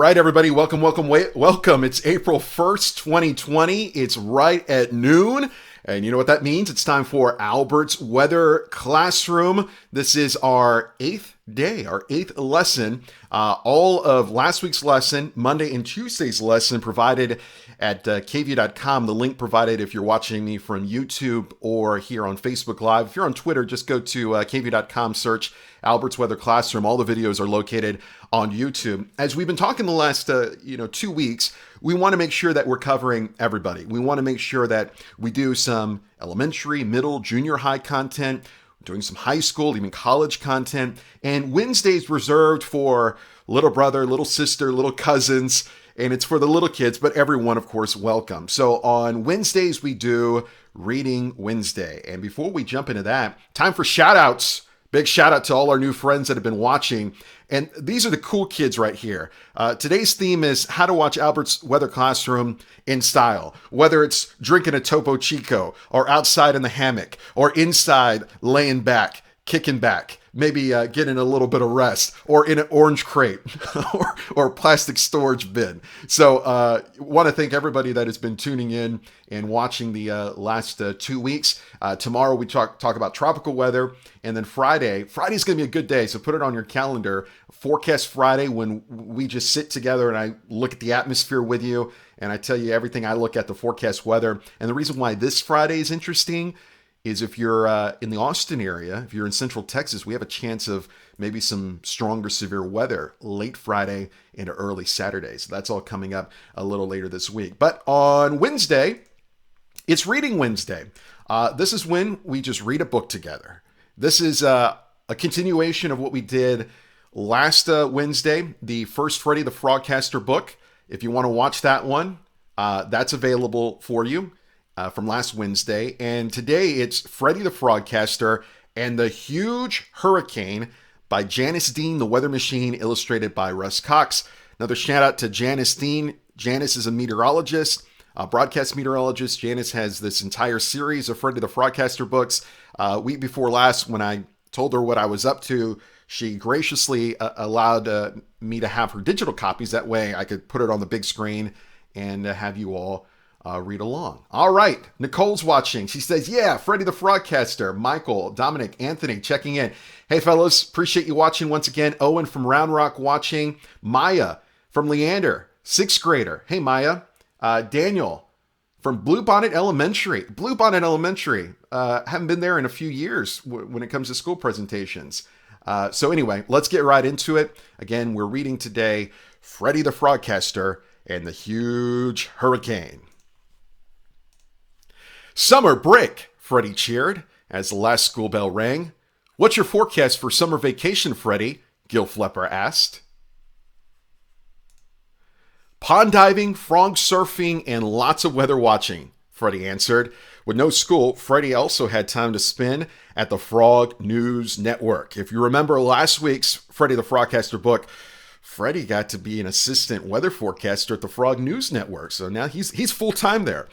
right, everybody, welcome. It's April 1st, 2020. It's right at noon. And you know what that means? It's time for Albert's Weather Classroom. This is our eighth day, our eighth lesson. All of last week's lesson, Monday and Tuesday's lesson provided at KVUE.com. The link provided if you're watching me from YouTube or here on Facebook Live. If you're on Twitter, just go to KVUE.com, search Albert's Weather Classroom. All the videos are located on YouTube. As we've been talking the last 2 weeks, we want to make sure that we're covering everybody. We want to make sure that we do some elementary, middle, junior high content, doing some high school, even college content. And Wednesday's reserved for little brother, little sister, little cousins, and it's for the little kids, but everyone, of course, welcome. So on Wednesdays, we do Reading Wednesday. And before we jump into that, time for shout-outs. Big shout out to all our new friends that have been watching. And these are the cool kids right here. Today's theme is how to watch Albert's Weather Classroom in style. Whether it's drinking a Topo Chico, or outside in the hammock, or inside laying back, kicking back, maybe getting a little bit of rest, or in an orange crate, or plastic storage bin. So want to thank everybody that has been tuning in and watching the last 2 weeks. Tomorrow we talk about tropical weather, and then Friday's going to be a good day, so put it on your calendar. Forecast Friday, when we just sit together and I look at the atmosphere with you, and I tell you everything I look at the forecast weather. And the reason why this Friday is interesting is if you're in the Austin area, if you're in Central Texas, we have a chance of maybe some stronger severe weather late Friday into early Saturday. So that's all coming up a little later this week. But on Wednesday, it's Reading Wednesday. This is when we just read a book together. This is a continuation of what we did last Wednesday, the first Freddy the Frogcaster book. If you want to watch that one, that's available for you. From last Wednesday, and today it's Freddy the Frogcaster and the Huge Hurricane by Janice Dean, the Weather Machine, illustrated by Russ Cox. Another shout out to Janice Dean. Janice is a meteorologist, a broadcast meteorologist. Janice has this entire series of Freddy the Frogcaster books. Week before last, when I told her what I was up to, she graciously allowed me to have her digital copies. That way I could put it on the big screen and have you all read along. All right, Nicole's watching. She says, yeah, Freddy the Frogcaster. Michael, Dominic, Anthony checking in. Hey, fellas, appreciate you watching once again. Owen from Round Rock watching. Maya from Leander, 6th grader. Hey, Maya. Daniel from Bluebonnet Elementary. Haven't been there in a few years when it comes to school presentations. So anyway, let's get right into it. Again, we're reading today Freddy the Frogcaster and the Huge Hurricane. Summer break, Freddy cheered as the last school bell rang. What's your forecast for summer vacation, Freddy? Gil Flepper asked. Pond diving, frog surfing, and lots of weather watching, Freddy answered. With no school, Freddy also had time to spend at the Frog News Network. If you remember last week's Freddy the Frogcaster book, Freddy got to be an assistant weather forecaster at the Frog News Network, so now he's full-time there.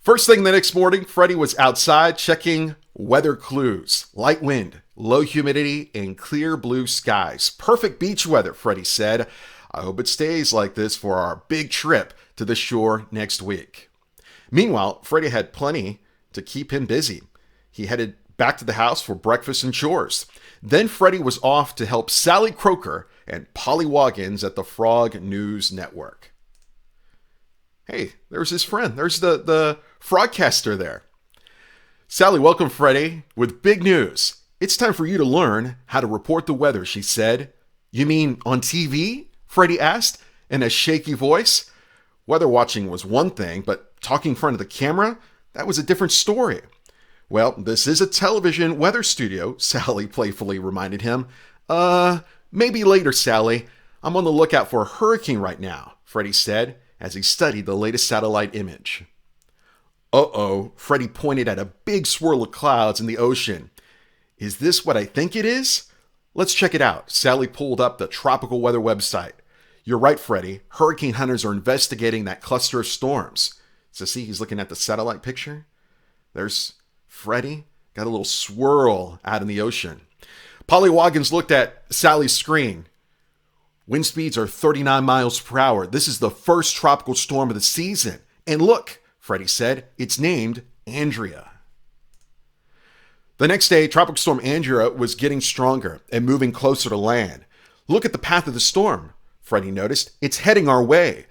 First thing the next morning, Freddy was outside checking weather clues. Light wind, low humidity, and clear blue skies. Perfect beach weather, Freddy said. I hope it stays like this for our big trip to the shore next week. Meanwhile, Freddy had plenty to keep him busy. He headed back to the house for breakfast and chores. Then Freddy was off to help Sally Croker and Polly Woggins at the Frog News Network. Hey, there's his friend. There's the Frogcaster there. Sally welcomed Freddy with big news. It's time for you to learn how to report the weather, she said. You mean on TV? Freddy asked in a shaky voice. Weather watching was one thing, but talking in front of the camera, that was a different story. Well, this is a television weather studio, Sally playfully reminded him. Maybe later, Sally. I'm on the lookout for a hurricane right now, Freddy said as he studied the latest satellite image. Uh-oh, Freddy pointed at a big swirl of clouds in the ocean. Is this what I think it is? Let's check it out. Sally pulled up the tropical weather website. You're right, Freddy. Hurricane hunters are investigating that cluster of storms. So see, he's looking at the satellite picture. There's Freddy. Got a little swirl out in the ocean. Polly Woggins looked at Sally's screen. Wind speeds are 39 miles per hour. This is the first tropical storm of the season. And look, Freddie said, it's named Andrea. The next day, Tropical Storm Andrea was getting stronger and moving closer to land. Look at the path of the storm, Freddie noticed. It's heading our way.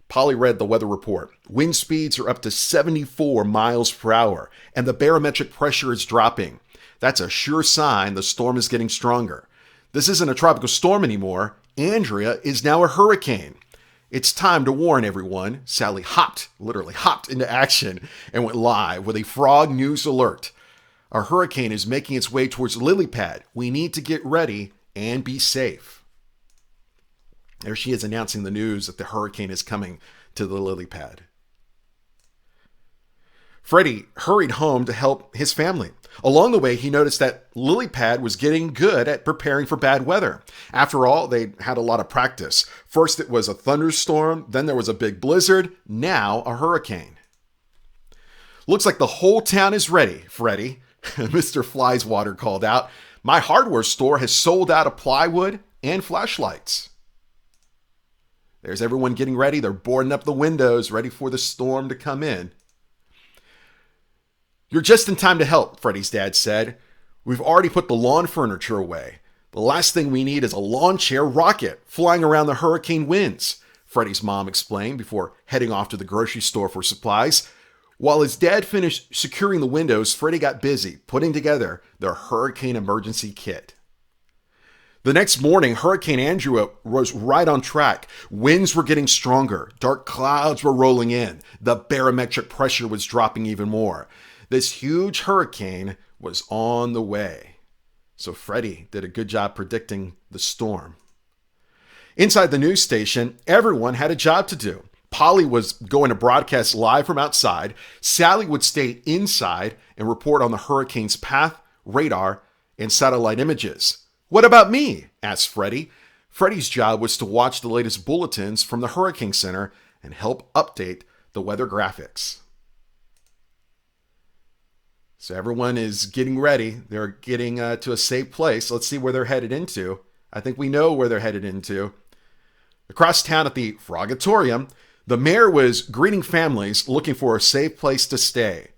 Polly read the weather report. Wind speeds are up to 74 miles per hour, and the barometric pressure is dropping. That's a sure sign the storm is getting stronger. This isn't a tropical storm anymore. Andrea is now a hurricane. It's time to warn everyone. Sally literally hopped into action and went live with a frog news alert. A hurricane is making its way towards Lily Pad. We need to get ready and be safe. There she is announcing the news that the hurricane is coming to the lily pad. Freddie hurried home to help his family. Along the way, he noticed that lily pad was getting good at preparing for bad weather. After all, they had a lot of practice. First, it was a thunderstorm. Then there was a big blizzard. Now a hurricane. Looks like the whole town is ready, Freddie, Mr. Flyswater called out. My hardware store has sold out of plywood and flashlights. There's everyone getting ready. They're boarding up the windows, ready for the storm to come in. You're just in time to help, Freddie's dad said. We've already put the lawn furniture away. The last thing we need is a lawn chair rocket flying around the hurricane winds, Freddie's mom explained before heading off to the grocery store for supplies. While his dad finished securing the windows, Freddie got busy putting together their hurricane emergency kit. The next morning, Hurricane Andrea was right on track. Winds were getting stronger. Dark clouds were rolling in. The barometric pressure was dropping even more. This huge hurricane was on the way. So Freddie did a good job predicting the storm. Inside the news station, everyone had a job to do. Polly was going to broadcast live from outside. Sally would stay inside and report on the hurricane's path, radar, and satellite images. What about me? Asked Freddie. Freddie's job was to watch the latest bulletins from the Hurricane Center and help update the weather graphics. So everyone is getting ready. They're getting to a safe place. Let's see where they're headed into. I think we know where they're headed into. Across town at the Frogatorium, the mayor was greeting families looking for a safe place to stay.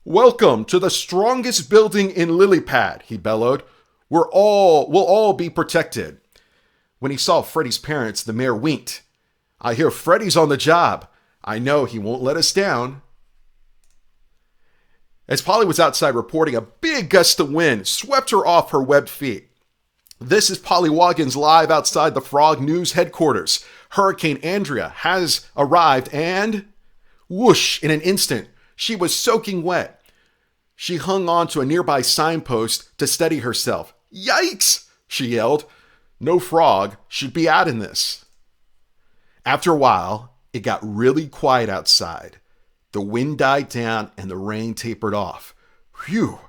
Welcome to the strongest building in Lilypad, he bellowed. We'll all be protected. When he saw Freddie's parents, the mayor winked. I hear Freddie's on the job. I know he won't let us down. As Polly was outside reporting, a big gust of wind swept her off her webbed feet. This is Polly Waggins live outside the Frog News headquarters. Hurricane Andrea has arrived and... whoosh, in an instant, she was soaking wet. She hung on to a nearby signpost to steady herself. Yikes, she yelled. No frog should be out in this. After a while, it got really quiet outside. The wind died down and the rain tapered off. Phew,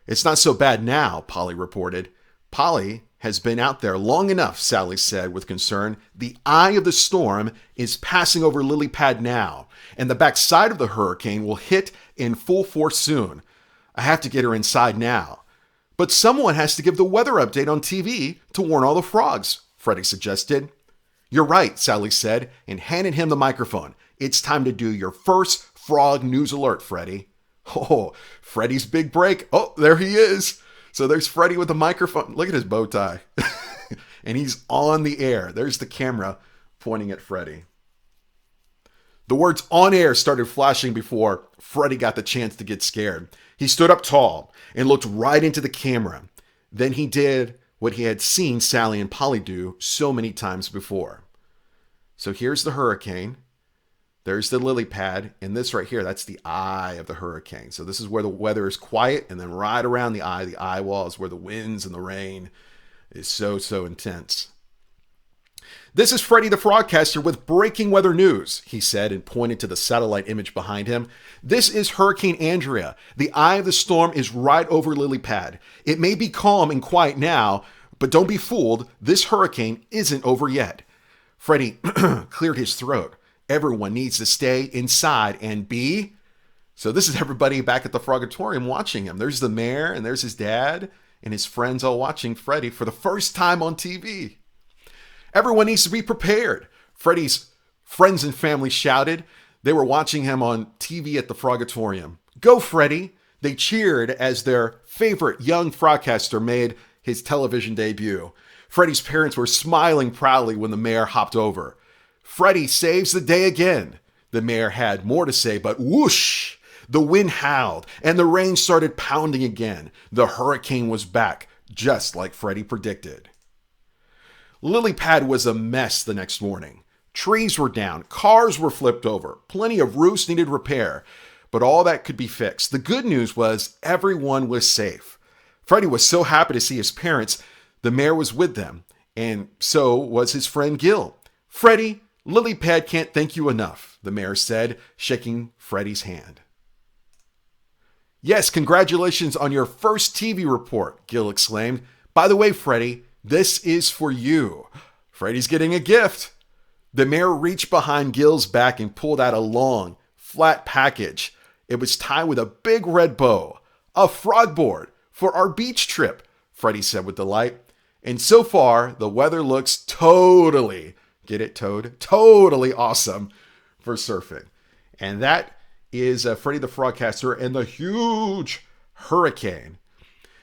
it's not so bad now, Polly reported. Polly has been out there long enough, Sally said with concern. The eye of the storm is passing over Lilypad now, and the backside of the hurricane will hit in full force soon. I have to get her inside now. But someone has to give the weather update on TV to warn all the frogs, Freddie suggested. You're right, Sally said, and handed him the microphone. It's time to do your first frog news alert, Freddie. Oh, Freddies Big Break. Oh, there he is. So there's Freddie with the microphone. Look at his bow tie. And he's on the air. There's the camera pointing at Freddie. The words on air started flashing before Freddie got the chance to get scared. He stood up tall and looked right into the camera. Then he did what he had seen Sally and Polly do so many times before. So here's the hurricane. There's the lily pad. And this right here, that's the eye of the hurricane. So this is where the weather is quiet. And then right around the eye wall is where the winds and the rain is so intense. This is Freddy the Frogcaster with breaking weather news, he said and pointed to the satellite image behind him. This is Hurricane Andrea. The eye of the storm is right over Lilypad. It may be calm and quiet now, but don't be fooled. This hurricane isn't over yet. Freddie cleared his throat. Everyone needs to stay inside and be... So this is everybody back at the Frogatorium watching him. There's the mayor and there's his dad and his friends all watching Freddie for the first time on TV. Everyone needs to be prepared, Freddy's friends and family shouted. They were watching him on TV at the Frogatorium. Go, Freddy! They cheered as their favorite young Frogcaster made his television debut. Freddy's parents were smiling proudly when the mayor hopped over. Freddy saves the day again. The mayor had more to say, but whoosh! The wind howled and the rain started pounding again. The hurricane was back, just like Freddy predicted. Lilypad was a mess the next morning. Trees were down, cars were flipped over, plenty of roofs needed repair, but all that could be fixed. The good news was everyone was safe. Freddy was so happy to see his parents. The mayor was with them, and so was his friend Gil. Freddy, Lilypad can't thank you enough, the mayor said, shaking Freddy's hand. Yes, congratulations on your first TV report, Gil exclaimed. By the way, Freddy, this is for you. Freddy's getting a gift. The mayor reached behind Gil's back and pulled out a long, flat package. It was tied with a big red bow. A frog board for our beach trip, Freddy said with delight. And so far, the weather looks totally, get it, Toad? Totally awesome for surfing. And that is Freddy the Frogcaster and the huge hurricane.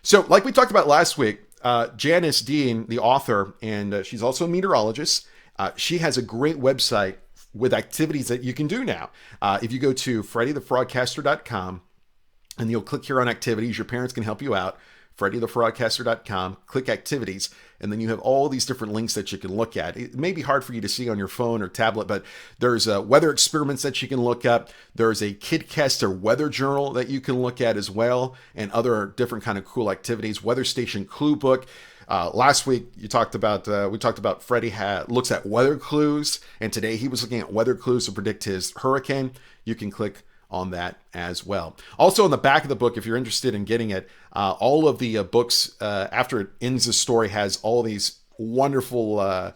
So, like we talked about last week, Janice Dean, the author, and she's also a meteorologist, she has a great website with activities that you can do now. If you go to freddythefrogcaster.com and you'll click here on activities, your parents can help you out. freddythefrogcaster.com, click activities, and then you have all these different links that you can look at. It may be hard for you to see on your phone or tablet, but there's weather experiments that you can look up. There's a Kidcaster weather journal that you can look at as well, and other different kind of cool activities. Weather Station Clue Book. Last week we talked about Freddy looks at weather clues, and today he was looking at weather clues to predict his hurricane. You can click on that as well. Also, on the back of the book, if you're interested in getting it, all of the books after it ends the story has all these wonderful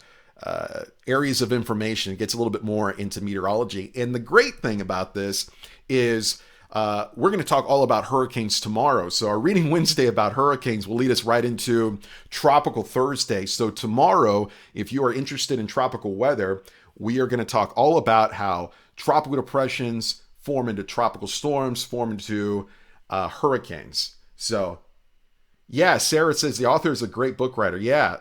areas of information. It gets a little bit more into meteorology. And the great thing about this is we're going to talk all about hurricanes tomorrow. So our Reading Wednesday about hurricanes will lead us right into Tropical Thursday. So tomorrow, if you are interested in tropical weather, we are going to talk all about how tropical depressions form into tropical storms, form into hurricanes. So, yeah, Sarah says the author is a great book writer. Yeah,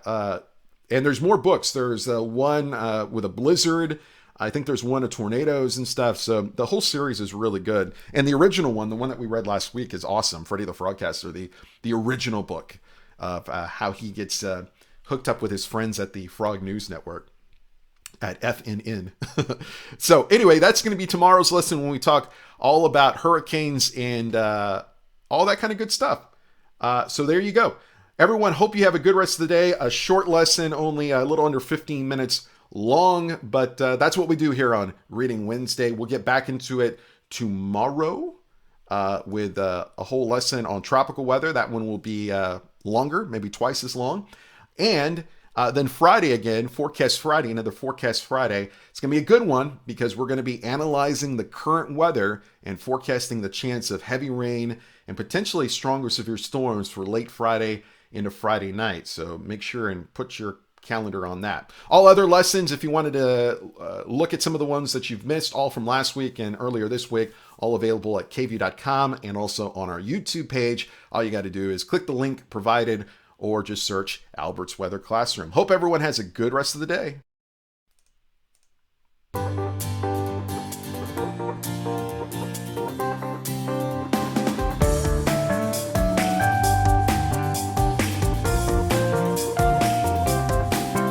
and there's more books. There's one with a blizzard. I think there's one of tornadoes and stuff. So the whole series is really good. And the original one, the one that we read last week, is awesome. Freddy the Frogcaster, the original book of how he gets hooked up with his friends at the Frog News Network at FNN. So anyway, that's going to be tomorrow's lesson when we talk all about hurricanes and all that kind of good stuff. So there you go. Everyone, hope you have a good rest of the day. A short lesson, only a little under 15 minutes long, but that's what we do here on Reading Wednesday. We'll get back into it tomorrow with a whole lesson on tropical weather. That one will be longer, maybe twice as long. And then Friday again, Forecast Friday, another Forecast Friday. It's going to be a good one because we're going to be analyzing the current weather and forecasting the chance of heavy rain and potentially stronger severe storms for late Friday into Friday night. So make sure and put your calendar on that. All other lessons, if you wanted to look at some of the ones that you've missed, all from last week and earlier this week, all available at KVUE.com and also on our YouTube page. All you got to do is click the link provided or just search Albert's Weather Classroom. Hope everyone has a good rest of the day.